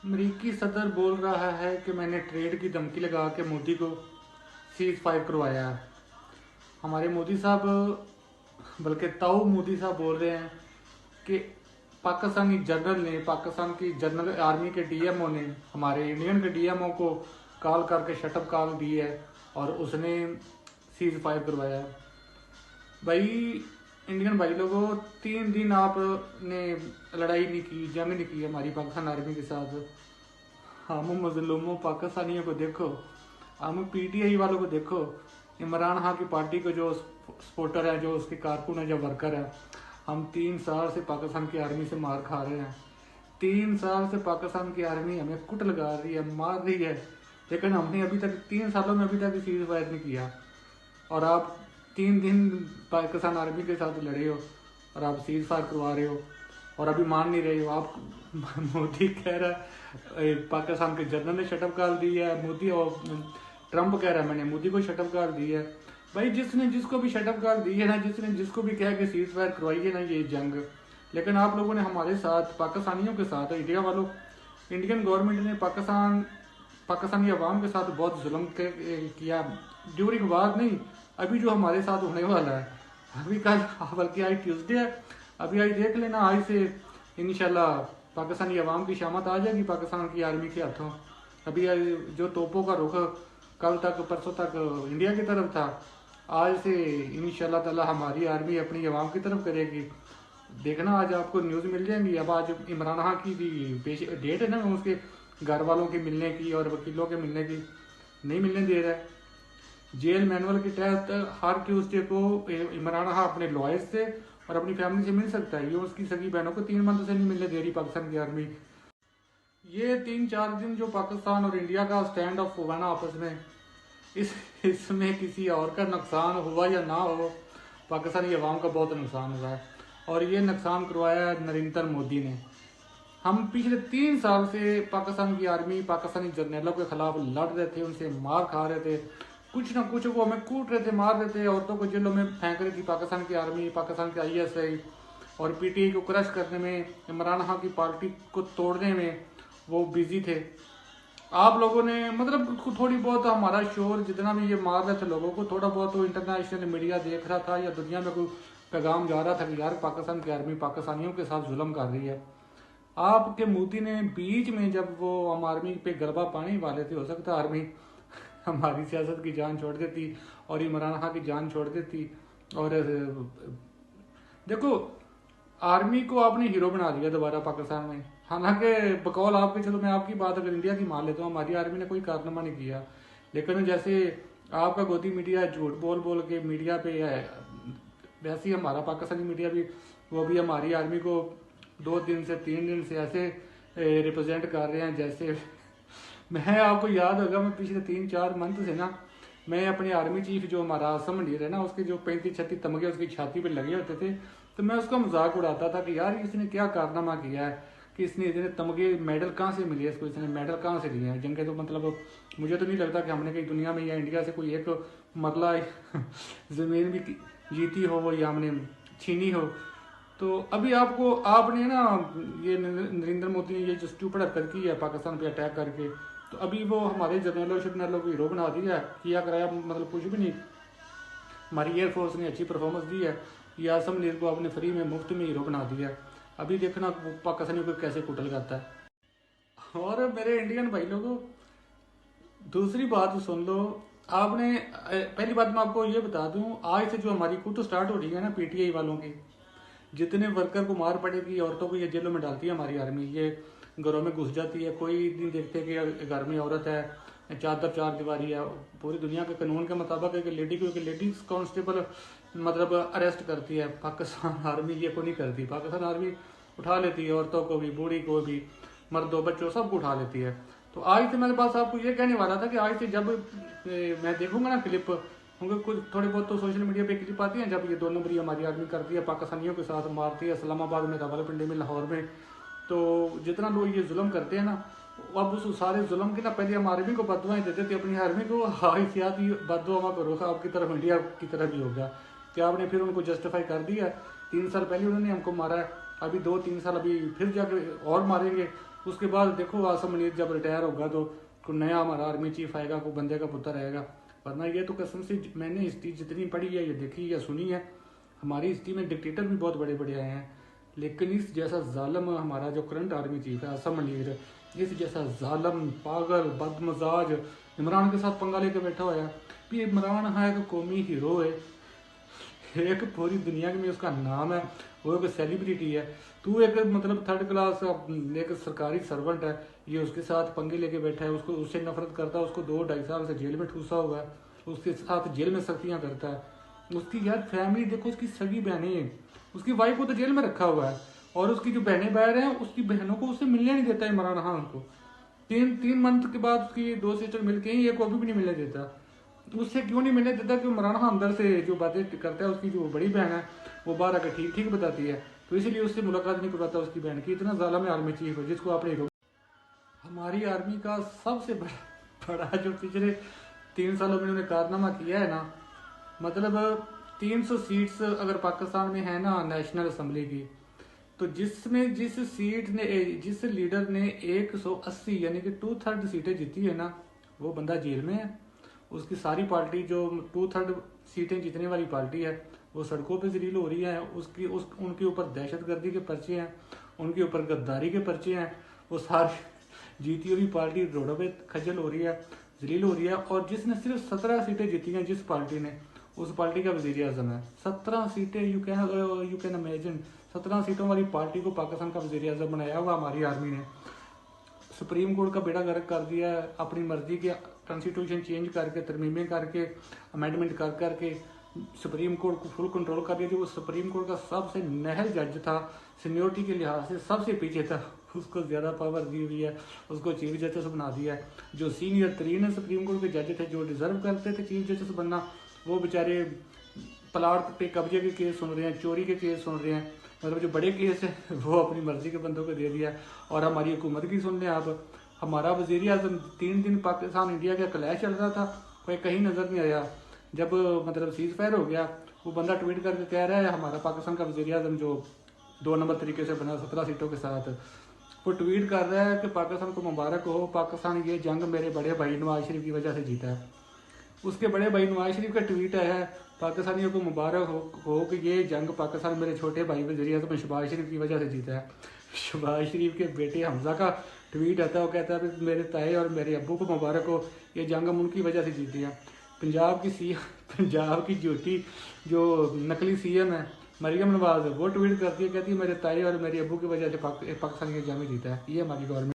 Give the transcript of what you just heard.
अमरीकी सदर बोल रहा है कि मैंने ट्रेड की धमकी लगा के मोदी को सीज फायर करवाया है। हमारे मोदी साहब, बल्कि ताऊ मोदी साहब बोल रहे हैं कि पाकिस्तानी जनरल ने, पाकिस्तान की जनरल आर्मी के डीएमओ ने हमारे इंडियन के डीएमओ को कॉल करके शटअप कॉल दी है और उसने सीज फायर करवाया है। भाई इंडियन भाई लोगों, 3 दिन आपने लड़ाई नहीं की, जंग नहीं की हमारी पाकिस्तान आर्मी के साथ। हम मजलूमों पाकिस्तानियों को देखो, हम पीटीआई वालों को देखो, इमरान खान की पार्टी को जो सपोर्टर है, जो उसके कारकुन है, जो वर्कर है, हम 3 साल से पाकिस्तान की आर्मी से मार खा रहे हैं। 3 साल से पाकिस्तान की आर्मी हमें कुट लगा रही है, मार रही है, लेकिन हमने अभी तक 3 सालों में अभी तक सीज फायर नहीं किया। और आप 3 दिन पाकिस्तान आर्मी के साथ लड़े हो और आप सीज फायर करवा रहे हो और अभी मान नहीं रहे हो आप। मोदी कह रहा है पाकिस्तान के जनरल ने शटअप कॉल दी है, मोदी और ट्रंप कह रहा है मैंने मोदी को शटअप कॉल दी है। भाई जिसने जिसको भी शटअप कॉल दी है ना, जिसने जिसको भी कहा कि सीज फायर करवाइए ना ये जंग, लेकिन आप लोगों ने हमारे साथ, पाकिस्तानियों के साथ, इंडिया वालों, इंडियन गवर्नमेंट ने पाकिस्तानी अवाम के साथ बहुत जुल्म किया। ड्यूरिंग वार नहीं, अभी जो हमारे साथ होने वाला है, अभी कल, बल्कि आज ट्यूसडे है, अभी आज देख लेना, आज से इंशाल्लाह पाकिस्तानी अवाम की शामत आ जाएगी पाकिस्तान की आर्मी के हाथों। अभी जो तोपों का रुख कल तक परसों तक इंडिया की तरफ था, आज से इंशाल्लाह ताला हमारी आर्मी अपनी अवाम की तरफ करेगी। देखना आज आपको न्यूज़ मिल जाएंगी। अब आज इमरान खान की पेश डेट है ना, उसके घर वालों की मिलने की और वकीलों के मिलने की, नहीं मिलने दे रहा है। जेल मैनुअल के तहत हर ट्यूसडे को इमरान खान अपने लॉयर्स से और अपनी फैमिली से मिल सकता है। ये उसकी सगी बहनों को 3 मंथ से नहीं मिलने दे रही पाकिस्तान की आर्मी। ये 3-4 दिन जो पाकिस्तान और इंडिया का स्टैंड ऑफ हुआ ना आपस में, इसमें किसी और का नुकसान हुआ या ना हो, पाकिस्तानी अवाम का बहुत नुकसान हुआ है। और ये नुकसान करवाया है नरेंद्र मोदी ने। हम पिछले 3 साल से पाकिस्तान की आर्मी, पाकिस्तानी जर्नलों के खिलाफ लड़ रहे थे, उनसे मार खा रहे थे, कुछ ना कुछ वो हमें कूट रहे थे, मार रहे थे, औरतों को जेलों में फेंक रही थी पाकिस्तान की आर्मी, पाकिस्तान के आईएसआई, और पीटीआई को क्रश करने में, इमरान खान की पार्टी को तोड़ने में वो बिजी थे। आप लोगों ने मतलब थोड़ी बहुत हमारा शोर, जितना भी ये मार रहे थे लोगों को, थोड़ा बहुत तो इंटरनेशनल मीडिया देख रहा था या दुनिया में कोई पैगाम जा रहा था कि यार पाकिस्तान की आर्मी पाकिस्तानियों के साथ जुल्म कर रही है। आपके मोदी ने बीच में, जब वो हम आर्मी पे गरबा पाने वाले थे, हो सकता आर्मी हमारी सियासत की जान छोड़ देती और इमरान खान की जान छोड़ देती। और देखो, आर्मी को आपने हीरो बना दिया दोबारा पाकिस्तान में। हालांकि बकौल आपके, चलो मैं आपकी बात अगर इंडिया की मान लेता हूँ, हमारी आर्मी ने कोई कारनामा नहीं किया, लेकिन जैसे आपका गोदी मीडिया झूठ बोल बोल के मीडिया पे है, वैसे ही हमारा पाकिस्तानी मीडिया भी, वो भी हमारी आर्मी को 2 दिन से 3 दिन से ऐसे रिप्रेजेंट कर रहे हैं जैसे मैं, आपको याद होगा, मैं पिछले 3-4 मंथ से ना, मैं अपने आर्मी चीफ जो हमारा असम लीडर है ना, उसके जो 35-36 तमगे उसकी छाती पे लगे होते थे, तो मैं उसका मजाक उड़ाता था कि यार इसने क्या कारनामा किया है कि इसने इतने तमगे, मेडल कहाँ से मिले इसको, इसने मेडल कहाँ से लिए हैं जंग के। तो मतलब मुझे तो नहीं लगता कि हमने कहीं दुनिया में या इंडिया से कोई एक मरला ज़मीन भी जीती हो वो, या हमने छीनी हो। तो अभी आपको, आपने ना, ये नरेंद्र मोदी ने ये जो स्टूपिड हरकत की है पाकिस्तान पे अटैक करके, तो अभी वो हमारे जर्नलों को हीरो बना दिया है, किया कराया मतलब कुछ भी नहीं। हमारी एयरफोर्स ने अच्छी परफॉर्मेंस दी है, ये आसम लीर को आपने फ्री में, मुफ्त में हीरो बना दिया है। अभी देखना पाकिस्तानी को कैसे कुटल करता है। और मेरे इंडियन भाई लोगों, दूसरी बात सुन लो। आपने पहली बात मैं आपको ये बता दूं, आज से जो हमारी कुट स्टार्ट हो रही है ना पीटीआई वालों की, जितने वर्कर को मार पड़ेगी, औरतों को ये जेलों में डालती है हमारी आर्मी, ये घरों में घुस जाती है, कोई नहीं देखते कि घर में औरत है, चादर चार दीवारी है। पूरी दुनिया के कानून के मुताबिक एक लेडी को, एक लेडीज कांस्टेबल मतलब अरेस्ट करती है, पाकिस्तान आर्मी ये को नहीं करती। पाकिस्तान आर्मी उठा लेती है औरतों को भी, बूढ़ी को भी, मर्दों बच्चों सबको उठा लेती है। तो आज से मेरे पास आपको ये कहने वाला था कि आज से जब मैं देखूंगा ना क्लिप, क्योंकि कुछ थोड़े बहुत तो सोशल मीडिया पे क्लिप आती है, जब ये 2 नंबरी हमारी आर्मी करती है, पाकिस्तानियों के साथ मारती है, इस्लामाबाद में, रावलपिंडी में, लाहौर में, तो जितना लोग ये जुल्म करते हैं ना, अब उस सारे जुल्म की ना, पहले हम आर्मी को बददुआएं देते थे अपनी आर्मी को, हाइसियात ही बददुआ करो आपकी तरफ, इंडिया की तरफ भी होगा कि आपने फिर उनको जस्टिफाई कर दिया। 3 साल पहले उन्होंने हमको मारा है, अभी 2-3 साल अभी फिर जाकर और मारेंगे, उसके बाद देखो आसम मुनीर जब रिटायर होगा तो कोई नया हमारा आर्मी चीफ आएगा, कोई बंदे का पुत्र आएगा। वरना ये तो कसम से मैंने हिस्ट्री जितनी पढ़ी है या देखी या सुनी है, हमारी हिस्ट्री में डिक्टेटर भी बहुत बड़े बड़े आए हैं, लेकिन इस जैसा जालम हमारा जो करंट आर्मी चीफ है आसम मुनीर, इस जैसा जालम पागल बदमजाज इमरान के साथ पंगा लेके बैठा हुआ है। भी इमरान है एक कौमी हीरो है, एक पूरी दुनिया में उसका नाम है, वो एक सेलिब्रिटी है। तू एक मतलब थर्ड क्लास एक सरकारी सर्वेंट है, ये उसके साथ पंगे लेके बैठा है, उसको उससे नफरत करता है, उसको 2-2.5 साल से जेल में ठूसा हुआ है, उसके साथ जेल में सख्तियाँ करता है। उसकी यार फैमिली देखो, उसकी सगी बहनें, उसकी वाइफ को तो जेल में रखा हुआ है, और उसकी जो बहनें बाहर हैं उसकी बहनों को उससे मिलने नहीं देता इमरान खान को। 3 मंथ के बाद उसकी 2 सिस्टर मिल के ही एक को अभी भी नहीं मिलने देता। उससे क्यों नहीं मिलने देता कि इमरान खान अंदर से जो बातें करता है, उसकी जो बड़ी बहन है वो बाहर आकर ठीक ठीक बताती है, तो इसलिए उससे मुलाकात नहीं करवाता उसकी बहन की। इतना ज़ालिम है आर्मी चीफ जिसको आपने हमारी आर्मी का सबसे बड़ा जो पिछले 3 सालों में उन्होंने कारनामा किया है ना, मतलब 300 सीट्स अगर पाकिस्तान में है ना नेशनल असम्बली की, तो जिसमें जिस लीडर ने 180 यानी कि 2/3 सीटें जीती है ना, वो बंदा जेल में है। उसकी सारी पार्टी जो 2/3 सीटें जीतने वाली पार्टी है वो सड़कों पे जलील हो रही है। उनके ऊपर दहशतगर्दी के पर्चे हैं, उनके ऊपर गद्दारी के पर्चे हैं। वो सारी जीती हुई पार्टी रोडों पे खजल हो रही है, जलील हो रही है। और जिसने सिर्फ 17 सीटें जीती हैं, जिस पार्टी ने, उस पार्टी का वजीर आजम है। 17 सीटें, यू कैन इमेजिन, 17 सीटों वाली पार्टी को पाकिस्तान का वजीर आजम बनाया हुआ हमारी आर्मी ने। सुप्रीम कोर्ट का बेड़ा गर्क कर दिया है, अपनी मर्जी के कॉन्स्टिट्यूशन चेंज करके, तरमीमें करके, अमेंडमेंट कर करके सुप्रीम कोर्ट को फुल कंट्रोल कर दिया। जो वो सुप्रीम कोर्ट का सबसे नहल जज था, सीनियोरिटी के लिहाज से सबसे पीछे था, उसको ज़्यादा पावर दी हुई है, उसको चीफ जस्टिस बना दिया है। जो सीनियर तरीन सुप्रीम कोर्ट के जज थे, जो डिजर्व करते थे चीफ जस्टिस बनना, वो बेचारे प्लाट पे कब्जे के केस सुन रहे हैं, चोरी के केस सुन रहे हैं, मतलब जो बड़े केस है वो अपनी मर्जी के बंदों को दे दिया। और हमारी हुकूमत की सुन लें आप, हमारा वजीर आजम 3 दिन पाकिस्तान इंडिया का क्लैश चल रहा था, कोई कहीं नज़र नहीं आया। जब मतलब सीज फायर हो गया, वो बंदा ट्वीट करके कह रहा है हमारा पाकिस्तान का वजीर आजम जो 2 नंबर तरीके से बना 17 सीटों के साथ, वो ट्वीट कर रहा है कि पाकिस्तान को मुबारक हो, पाकिस्तान ये जंग मेरे बड़े भाई नवाज शरीफ की वजह से जीता है। उसके बड़े भाई नवाज शरीफ का ट्वीट आया है, पाकिस्तानियों को मुबारक हो कि ये जंग पाकिस्तान मेरे छोटे भाई वज़ीर आज़म शहबाज शरीफ की वजह से जीता है। शहबाज शरीफ के बेटे हमजा का ट्वीट आता है, वो कहता है मेरे ताए और मेरे अब्बू को मुबारक हो, ये जंग हम उनकी वजह से जीती है। पंजाब की झूठी जो नकली CM है मरियम नवाज, वो ट्वीट करती है, कहती है मेरे ताए और मेरे अब्बू की वजह से पाकिस्तान ये जंग जीता है। ये हमारी गवर्नमेंट